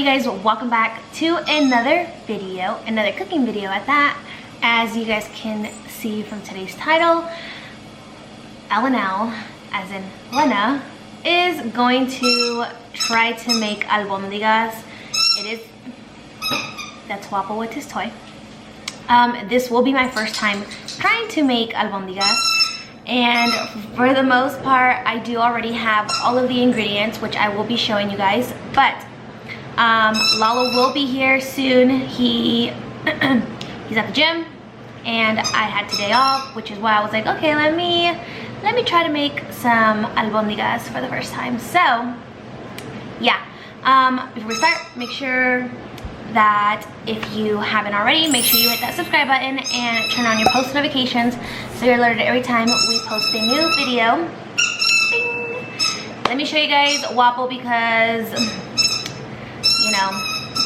guys, welcome back to another video, another cooking video at that. As you guys can see from today's title, Albondigas, as in Lena, is going to try to make albondigas. That's Wapo with his toy. This will be my first time trying to make albondigas. And for the most part, I do already have all of the ingredients, which I will be showing you guys. But Lalo will be here soon. He's at the gym, and I had today off, which is why I was like, okay, let me try to make some albondigas for the first time. So yeah, before we start, make sure that if you haven't already, make sure you hit that subscribe button and turn on your post notifications so you're alerted every time we post a new video. Bing. Let me show you guys Wapo because, you know,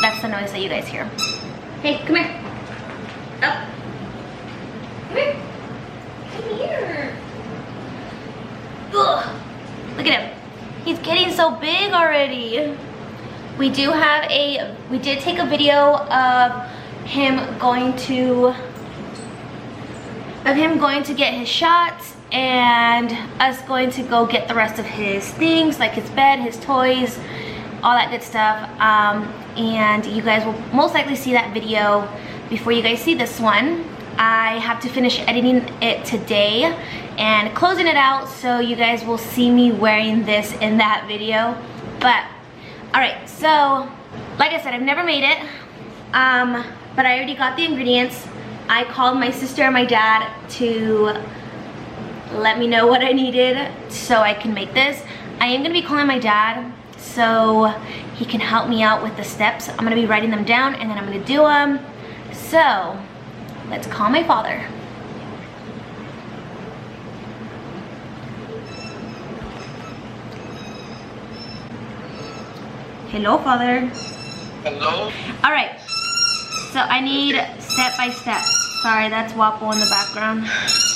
that's the noise that you guys hear. Hey, come here. Up. Come here. Come here. Ugh. Look at him. He's getting so big already. We did take a video of him going to get his shots and us going to go get the rest of his things, like his bed, his toys, all that good stuff. And you guys will most likely see that video before you guys see this one. I have to finish editing it today and closing it out, so you guys will see me wearing this in that video. But alright, so like I said, I've never made it, but I already got the ingredients. I called my sister and my dad to let me know what I needed so I can make this. I am going to be calling my dad so he can help me out with the steps. I'm going to be writing them down and then I'm going to do them. So let's call my father. Hello, Father. Hello. All right, so I need step by step. Sorry, that's Wapo in the background.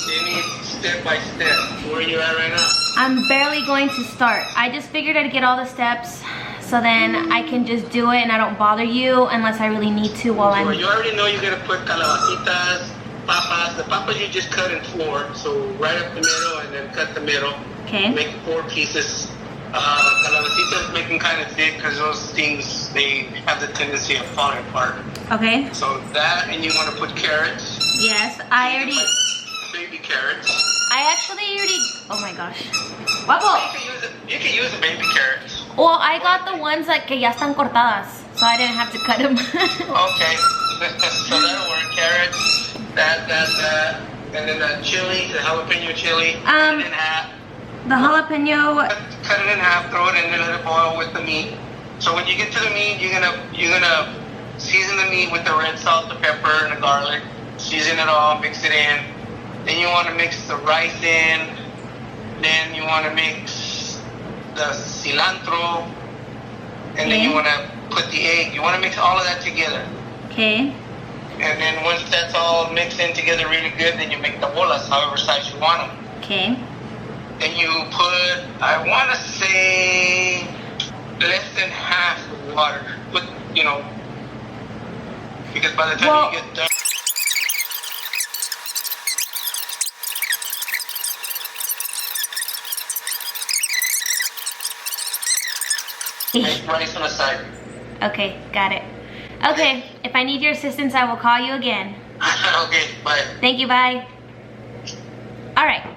You need step by step. Where are you at right now? I'm barely going to start. I just figured I'd get all the steps so then I can just do it and I don't bother you unless I really need to while I'm... You already know you're gonna put calabacitas, papas. The papas you just cut in 4, so right up the middle and then cut the middle. Okay. Make 4 pieces. Calabacitas make them kind of thick because those things, they have the tendency of falling apart. Okay. So that, and you want to put carrots. Yes, I already... Baby carrots. I actually already... Oh my gosh. Wapo! You can use the baby carrots. Well, I got the ones that que ya están cortadas, so I didn't have to cut them. Okay. So that'll work. Carrots, that, and then the chili, the jalapeno chili, cut it in half. The jalapeno... Cut it in half, throw it in there, let it boil with the meat. So when you get to the meat, you're gonna season the meat with the red salt, the pepper, and the garlic. Season it all, mix it in. Then you want to mix the rice in. Then you want to mix the cilantro. And then you want to put the egg. You want to mix all of that together. Okay. And then once that's all mixed in together really good, then you make the bolas, however size you want them. Okay. Then you put, I want to say, less than half water. But, you know, because by the time you get done, make rice on the side. Okay, got it. Okay, if I need your assistance, I will call you again. Okay, bye. Thank you, bye. All right.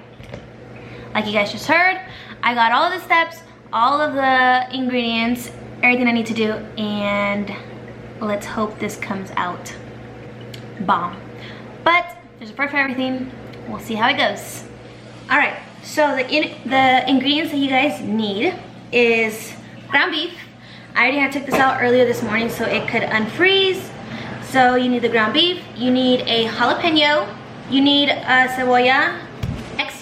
Like you guys just heard, I got all of the steps, all of the ingredients, everything I need to do, and let's hope this comes out bomb. But there's a part for everything. We'll see how it goes. All right, so the ingredients that you guys need is ground beef. I already had took this out earlier this morning so it could unfreeze. So you need the ground beef, you need a jalapeno, you need a cebolla,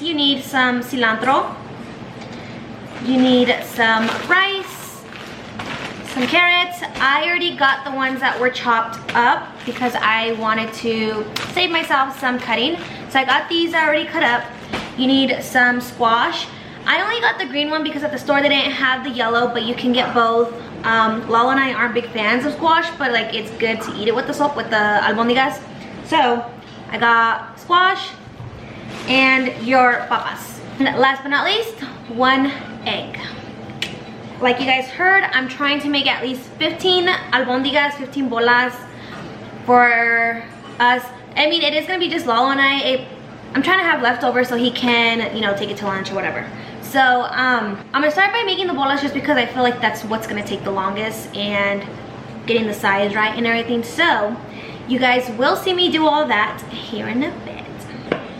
you need some cilantro, you need some rice, some carrots. I already got the ones that were chopped up because I wanted to save myself some cutting. So I got these already cut up. You need some squash. I only got the green one because at the store they didn't have the yellow, but you can get both. Lalo and I aren't big fans of squash, but like it's good to eat it with the albondigas. So I got squash and your papas. And last but not least, 1 egg. Like you guys heard, I'm trying to make at least 15 albondigas, 15 bolas for us. I mean, it is gonna be just Lalo and I'm trying to have leftovers so he can, you know, take it to lunch or whatever. So I'm gonna start by making the bolas just because I feel like that's what's gonna take the longest and getting the size right and everything. So you guys will see me do all that here in a bit.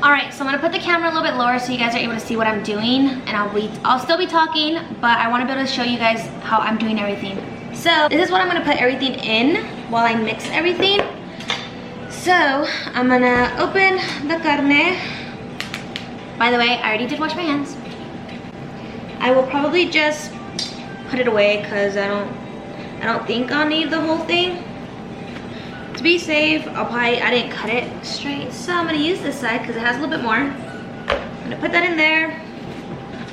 All right, so I'm gonna put the camera a little bit lower so you guys are able to see what I'm doing, and I'll still be talking, but I want to be able to show you guys how I'm doing everything. So this is what I'm gonna put everything in while I mix everything. So I'm gonna open the carne. By the way, I already did wash my hands. I will probably just put it away because I don't think I'll need the whole thing. To be safe, I didn't cut it straight, so I'm gonna use this side because it has a little bit more. I'm gonna put that in there.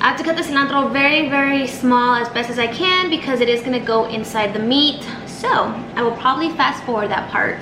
I have to cut the cilantro very, very small as best as I can because it is gonna go inside the meat. So I will probably fast forward that part.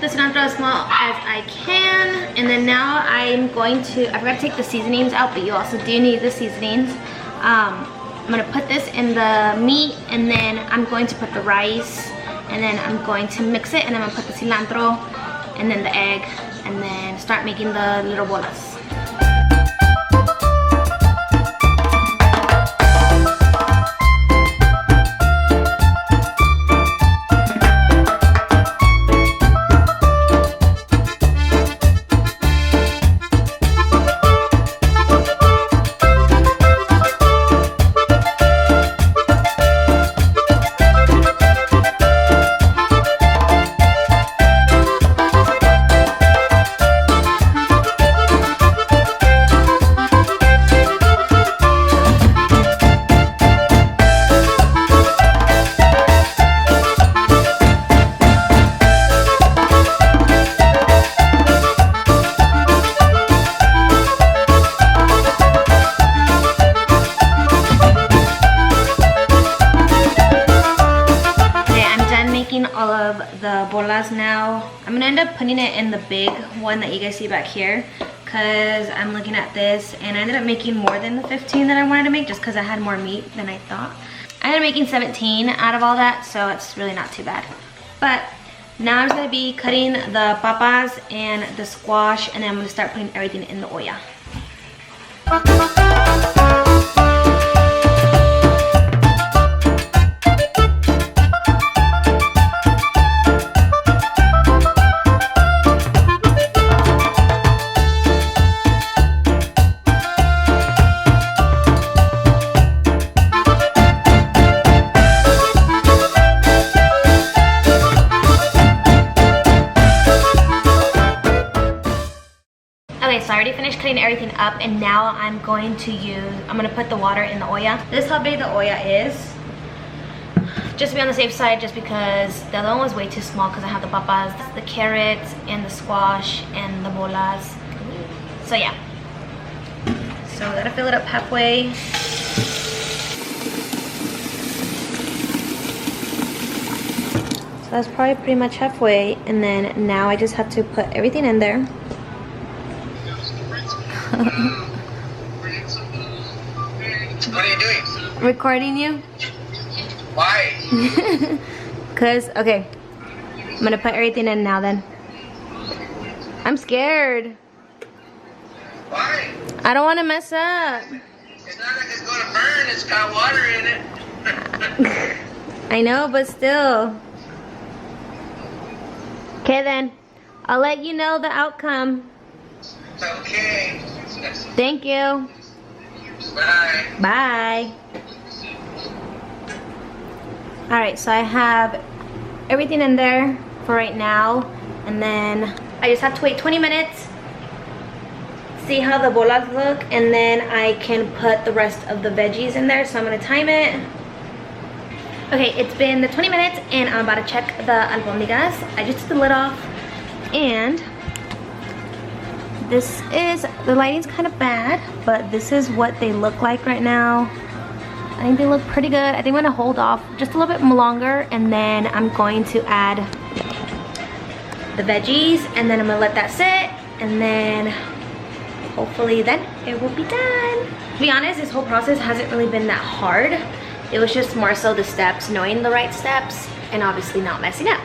Cilantro as small as I can, and then now I'm going to, I forgot to take the seasonings out, but you also do need the seasonings. I'm gonna put this in the meat, and then I'm going to put the rice, and then I'm going to mix it, and then I'm gonna put the cilantro and then the egg, and then start making the little bolas. All of the bolas now. I'm gonna end up putting it in the big one that you guys see back here because I'm looking at this and I ended up making more than the 15 that I wanted to make just because I had more meat than I thought. I ended up making 17 out of all that, so it's really not too bad. But now I'm just gonna be cutting the papas and the squash, and then I'm gonna start putting everything in the olla. Okay, so I already finished cutting everything up, and now I'm gonna put the water in the olla. This is how big the olla is. Just to be on the safe side, just because the other one was way too small because I have the papas, the carrots, and the squash, and the bolas. So yeah. So we gotta fill it up halfway. So that's probably pretty much halfway, and then now I just have to put everything in there. What are you doing? Recording you. Why? Cause, okay, I'm gonna put everything in now then. I'm scared. Why? I don't wanna mess up. It's not like it's gonna burn, it's got water in it. I know, but still. Okay then, I'll let you know the outcome. Okay. Thank you. Bye. Bye. Alright, so I have everything in there for right now, and then I just have to wait 20 minutes, see how the bolas look, and then I can put the rest of the veggies in there. So I'm gonna time it. Okay, it's been 20 minutes and I'm about to check the albondigas. I just took the lid off and this is, the lighting's kind of bad, but this is what they look like right now. I think they look pretty good. I think I'm gonna hold off just a little bit longer and then I'm going to add the veggies and then I'm gonna let that sit and then hopefully then it will be done. To be honest, this whole process hasn't really been that hard. It was just more so the steps, knowing the right steps and obviously not messing up.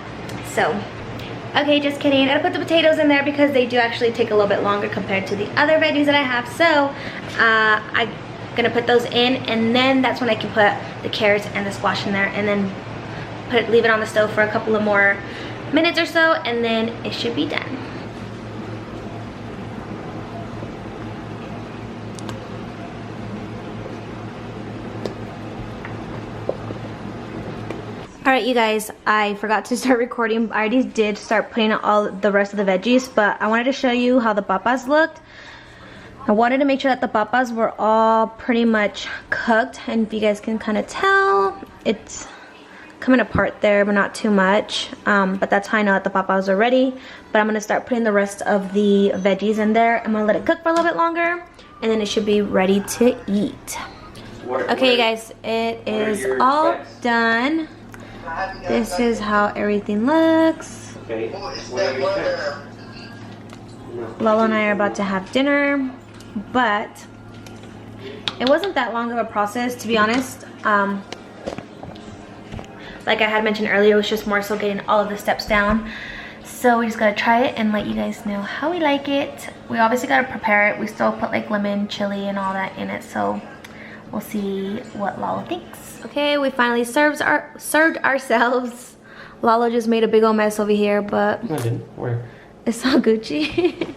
So, okay, just kidding. I put the potatoes in there because they do actually take a little bit longer compared to the other veggies that I have. So, I'm gonna put those in and then that's when I can put the carrots and the squash in there and then leave it on the stove for a couple of more minutes or so and then it should be done. Alright you guys, I forgot to start recording. I already did start putting all the rest of the veggies, but I wanted to show you how the papas looked. I wanted to make sure that the papas were all pretty much cooked, and if you guys can kind of tell, it's coming apart there, but not too much. But that's how I know that the papas are ready. But I'm going to start putting the rest of the veggies in there. I'm going to let it cook for a little bit longer, and then it should be ready to eat. Okay, you guys, it is all done. This is how everything looks. Okay. Lalo and I are about to have dinner, but it wasn't that long of a process, to be honest. Like I had mentioned earlier, it was just more so getting all of the steps down. So we just gotta try it and let you guys know how we like it. We obviously gotta prepare it. We still put like lemon, chili, and all that in it. So we'll see what Lalo thinks. Okay, we finally served ourselves. Lalo just made a big old mess over here, but No, I didn't. Where? it's all Gucci.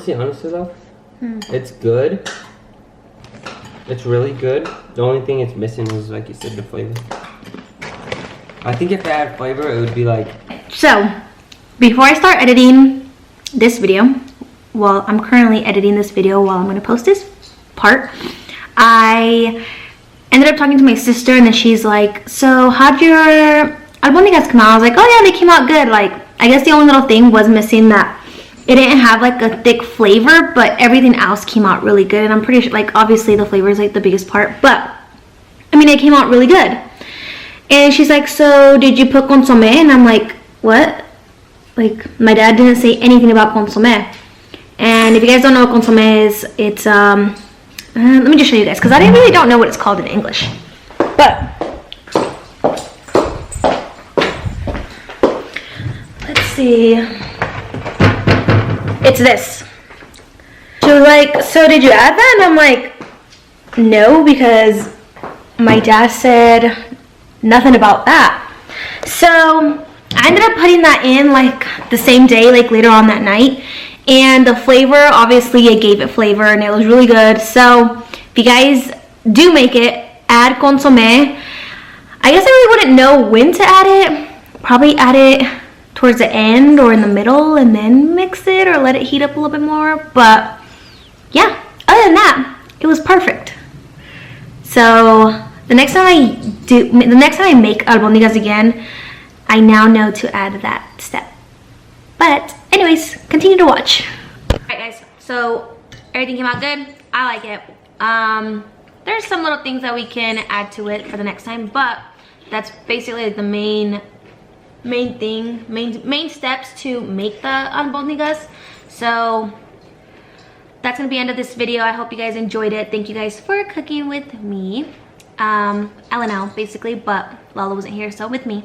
Honestly though, it's good. It's really good. The only thing it's missing is, like you said, the flavor. I think if it had flavor, it would be like... So, before I start editing this video, well, I'm currently editing this video while I'm going to post this part, I ended up talking to my sister and then she's like, so how'd your albondigas come out? I was like, oh yeah, they came out good. Like, I guess the only little thing was missing that it didn't have like a thick flavor, but everything else came out really good. And I'm pretty sure, like, obviously the flavor is like the biggest part, but I mean, it came out really good. And she's like, so did you put consome? And I'm like, what? Like, my dad didn't say anything about consome. And if you guys don't know what consome is, it's let me just show you guys, because I really don't know what it's called in English. But let's see. It's this. She was like, so did you add that? And I'm like, no, because my dad said nothing about that. So I ended up putting that in like the same day, like later on that night. And the flavor, obviously it gave it flavor and it was really good. So if you guys do make it, add consome. I guess I really wouldn't know when to add it. Probably add it towards the end or in the middle and then mix it or let it heat up a little bit more. But yeah, other than that, it was perfect. So the next time I make albondigas again, I now know to add that step. But anyways, continue to watch. Alright guys, so everything came out good. I like it. There's some little things that we can add to it for the next time, but that's basically the main steps to make the albondigas. So that's gonna be the end of this video. I hope you guys enjoyed it. Thank you guys for cooking with me. L&L basically, but Lala wasn't here, so with me.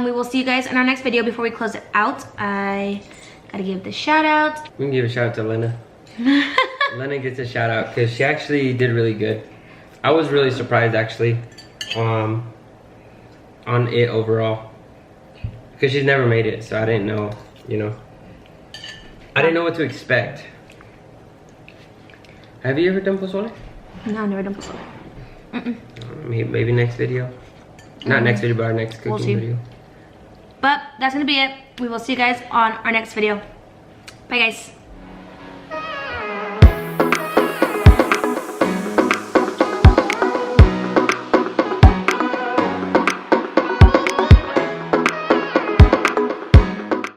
We will see you guys in our next video. Before we close it out, I gotta give the shout out. We can give a shout out to Lena. Lena gets a shout out because she actually did really good. I was really surprised actually on it overall, because she's never made it, so I didn't know, you know. I didn't know what to expect. Have you ever done pozole? No, I've never done pozole. Maybe next video. Not next video, but our next cooking video. But that's gonna be it. We will see you guys on our next video. Bye, guys.